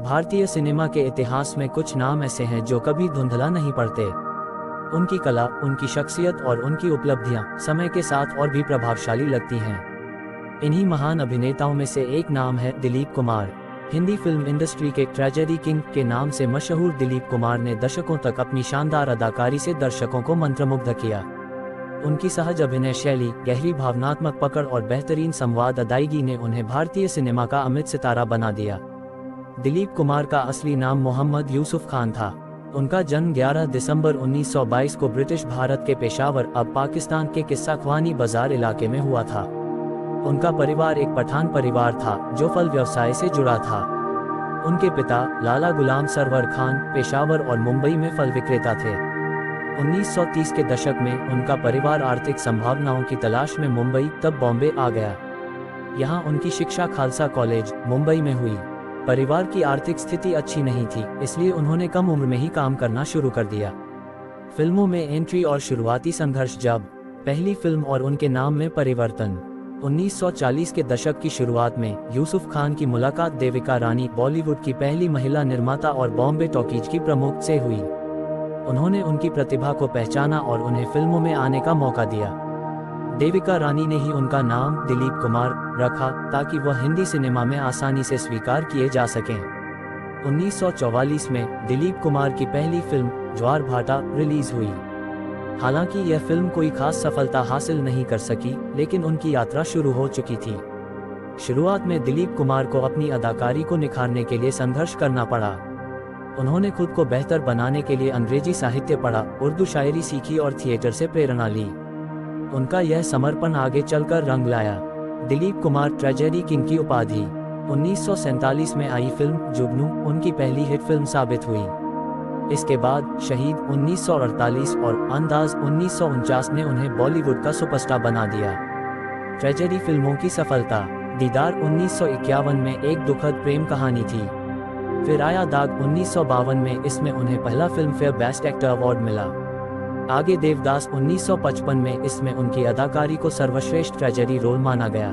भारतीय सिनेमा के इतिहास में कुछ नाम ऐसे हैं जो कभी धुंधला नहीं पड़ते। उनकी कला, उनकी शख्सियत और उनकी उपलब्धियां समय के साथ और भी प्रभावशाली लगती हैं। इन्हीं महान अभिनेताओं में से एक नाम है दिलीप कुमार। हिंदी फिल्म इंडस्ट्री के ट्रेजेडी किंग के नाम से मशहूर दिलीप कुमार ने दशकों तक अपनी शानदार अदाकारी से दर्शकों को मंत्रमुग्ध किया। उनकी सहज अभिनय शैली, गहरी भावनात्मक पकड़ और बेहतरीन संवाद अदायगी ने उन्हें भारतीय सिनेमा का अमिट सितारा बना दिया। दिलीप कुमार का असली नाम मोहम्मद यूसुफ खान था। उनका जन्म 11 दिसंबर 1922 को ब्रिटिश भारत के पेशावर, अब पाकिस्तान के किस्साख्वानी बाजार इलाके में हुआ था। उनका परिवार एक पठान परिवार था जो फल व्यवसाय से जुड़ा था। उनके पिता लाला गुलाम सरवर खान पेशावर और मुंबई में फल विक्रेता थे। 1930 के दशक में उनका परिवार आर्थिक संभावनाओं की तलाश में मुंबई, तब बॉम्बे आ गया। यहाँ उनकी शिक्षा खालसा कॉलेज, मुंबई में हुई। परिवार की आर्थिक स्थिति अच्छी नहीं थी, इसलिए उन्होंने कम उम्र में ही काम करना शुरू कर दिया। फिल्मों में एंट्री और शुरुआती संघर्ष। जब पहली फिल्म और उनके नाम में परिवर्तन। 1940 के दशक की शुरुआत में यूसुफ खान की मुलाकात देविका रानी, बॉलीवुड की पहली महिला निर्माता और बॉम्बे टॉकीज की प्रमुख से हुई। उन्होंने उनकी प्रतिभा को पहचाना और उन्हें फिल्मों में आने का मौका दिया। देविका रानी ने ही उनका नाम दिलीप कुमार रखा ताकि वह हिंदी सिनेमा में आसानी से स्वीकार किए जा सकें। 1944 में दिलीप कुमार की पहली फिल्म ज्वार भाटा रिलीज हुई। हालांकि यह फिल्म कोई खास सफलता हासिल नहीं कर सकी, लेकिन उनकी यात्रा शुरू हो चुकी थी। शुरुआत में दिलीप कुमार को अपनी अदाकारी को निखारने के लिए संघर्ष करना पड़ा। उन्होंने खुद को बेहतर बनाने के लिए अंग्रेजी साहित्य पढ़ा, उर्दू शायरी सीखी और थिएटर से प्रेरणा ली। उनका यह समर्पण आगे चलकर रंग लाया। दिलीप कुमार ट्रेजेडी किंग की उपाधि। 1947 में आई फिल्म जुगनू उनकी पहली हिट फिल्म साबित हुई। इसके बाद शहीद 1948 और अंदाज 1949 ने उन्हें बॉलीवुड का सुपरस्टार बना दिया। ट्रेजेडी फिल्मों की सफलता। दीदार 1951 में एक दुखद प्रेम कहानी थी। फिर आया दाग 1952 में, इसमें उन्हें पहला film fair best actor award मिला। आगे देवदास 1955 में, इसमें उनकी अदाकारी को सर्वश्रेष्ठ ट्रेजेडी रोल माना गया।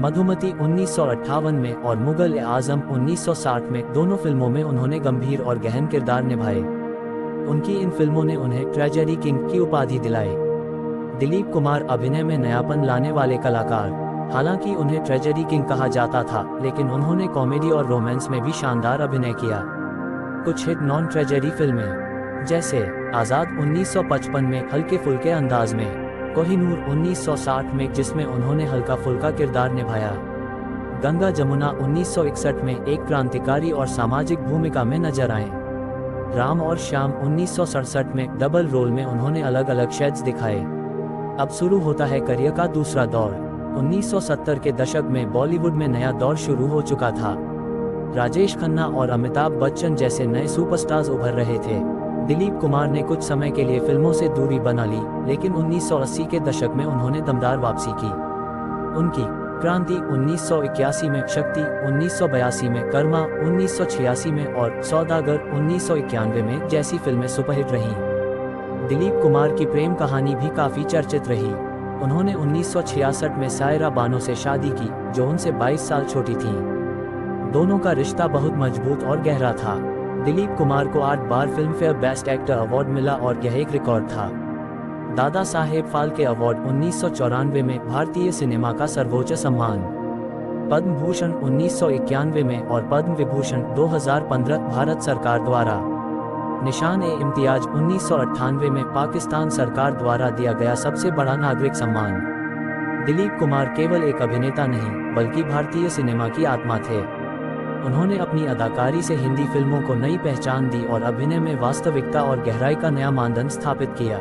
मधुमती 1958 में और मुगल ए आजम 1960 में, दोनों फिल्मों में उन्होंने गंभीर और गहन किरदार निभाए। उनकी इन फिल्मों ने उन्हें ट्रेजेडी किंग की उपाधि दिलाई। दिलीप कुमार अभिनय में नयापन लाने वाले कलाकार। हालांकि उन्हें ट्रेजेडी किंग कहा जाता था, लेकिन उन्होंने कॉमेडी और रोमांस में भी शानदार अभिनय किया। कुछ हिट नॉन ट्रेजेडी फिल्में जैसे आजाद 1955 में हल्के फुल्के अंदाज में, कोहिनूर 1960 में जिसमें उन्होंने हल्का फुल्का किरदार निभाया, गंगा जमुना 1961 में एक क्रांतिकारी और सामाजिक भूमिका में नजर आए, राम और श्याम 1967 में डबल रोल में उन्होंने अलग अलग शेड्स दिखाए। अब शुरू होता है करियर का दूसरा दौर। 1970 के दशक में बॉलीवुड में नया दौर शुरू हो चुका था। राजेश खन्ना और अमिताभ बच्चन जैसे नए सुपरस्टार्स उभर रहे थे। दिलीप कुमार ने कुछ समय के लिए फिल्मों से दूरी बना ली, लेकिन 1980 के दशक में उन्होंने दमदार वापसी की। उनकी क्रांति 1981 में, शक्ति 1982 में, कर्मा 1986 में और सौदागर 1991 में जैसी फिल्में सुपरहिट रहीं। दिलीप कुमार की प्रेम कहानी भी काफी चर्चित रही। उन्होंने 1966 में सायरा बानो से शादी की, जो उनसे 22 साल छोटी थी। दोनों का रिश्ता बहुत मजबूत और गहरा था। दिलीप कुमार को 8 बार Filmfare best actor award मिला और यह एक रिकॉर्ड था। दादा साहेब फाल्के अवार्ड 1994 में भारतीय सिनेमा का सर्वोच्च सम्मान, पद्म भूषण 1991 में और पद्म विभूषण 2015 भारत सरकार द्वारा, निशान ए इम्तियाज 1998 में पाकिस्तान सरकार द्वारा दिया गया सबसे बड़ा नागरिक सम्मान। दिलीप कुमार केवल एक अभिनेता नहीं, बल्कि भारतीय सिनेमा की आत्मा थे। उन्होंने अपनी अदाकारी से हिंदी फिल्मों को नई पहचान दी और अभिनय में वास्तविकता और गहराई का नया मानदंड स्थापित किया।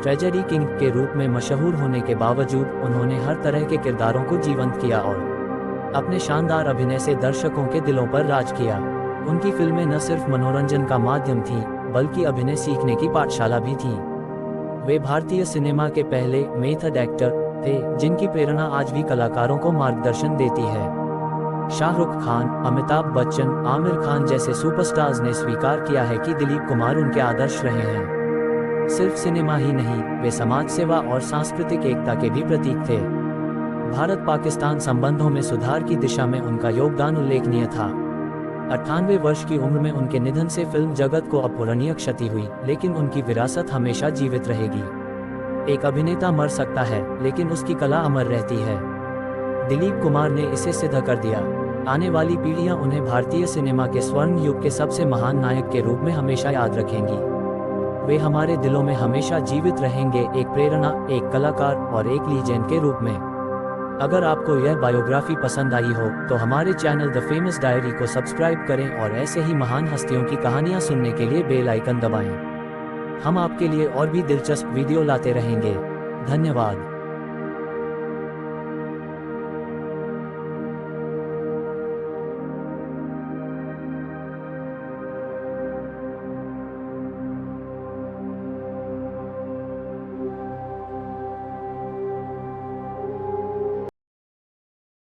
ट्रेजेडी किंग के रूप में मशहूर होने के बावजूद उन्होंने हर तरह के किरदारों को जीवंत किया और अपने शानदार अभिनय से दर्शकों के दिलों पर राज किया। उनकी फिल्में न सिर्फ मनोरंजन का माध्यम थीं, बल्कि अभिनय सीखने की पाठशाला भी थीं। वे भारतीय सिनेमा के पहले मेथड एक्टर थे, जिनकी प्रेरणा आज भी कलाकारों को मार्गदर्शन देती है। शाहरुख खान, अमिताभ बच्चन, आमिर खान जैसे सुपरस्टार्स ने स्वीकार किया है कि दिलीप कुमार उनके आदर्श रहे हैं। सिर्फ सिनेमा ही नहीं, वे समाज सेवा और सांस्कृतिक एकता के भी प्रतीक थे। भारत पाकिस्तान संबंधों में सुधार की दिशा में उनका योगदान उल्लेखनीय था। 98 वर्ष की उम्र में उनके निधन से फिल्म जगत को अपूरणीय क्षति हुई, लेकिन उनकी विरासत हमेशा जीवित रहेगी। एक अभिनेता मर सकता है, लेकिन उसकी कला अमर रहती है। दिलीप कुमार ने इसे सिद्ध कर दिया। आने वाली पीढ़ियां उन्हें भारतीय सिनेमा के स्वर्ण युग के सबसे महान नायक के रूप में हमेशा याद रखेंगी। वे हमारे दिलों में हमेशा जीवित रहेंगे, एक प्रेरणा, एक कलाकार और एक लीजेंड के रूप में। अगर आपको यह बायोग्राफी पसंद आई हो तो हमारे चैनल द फेमस डायरी को सब्सक्राइब करें और ऐसे ही महान हस्तियों की कहानियां सुनने के लिए बेल आइकन दबाएं। हम आपके लिए और भी दिलचस्प वीडियो लाते रहेंगे। धन्यवाद।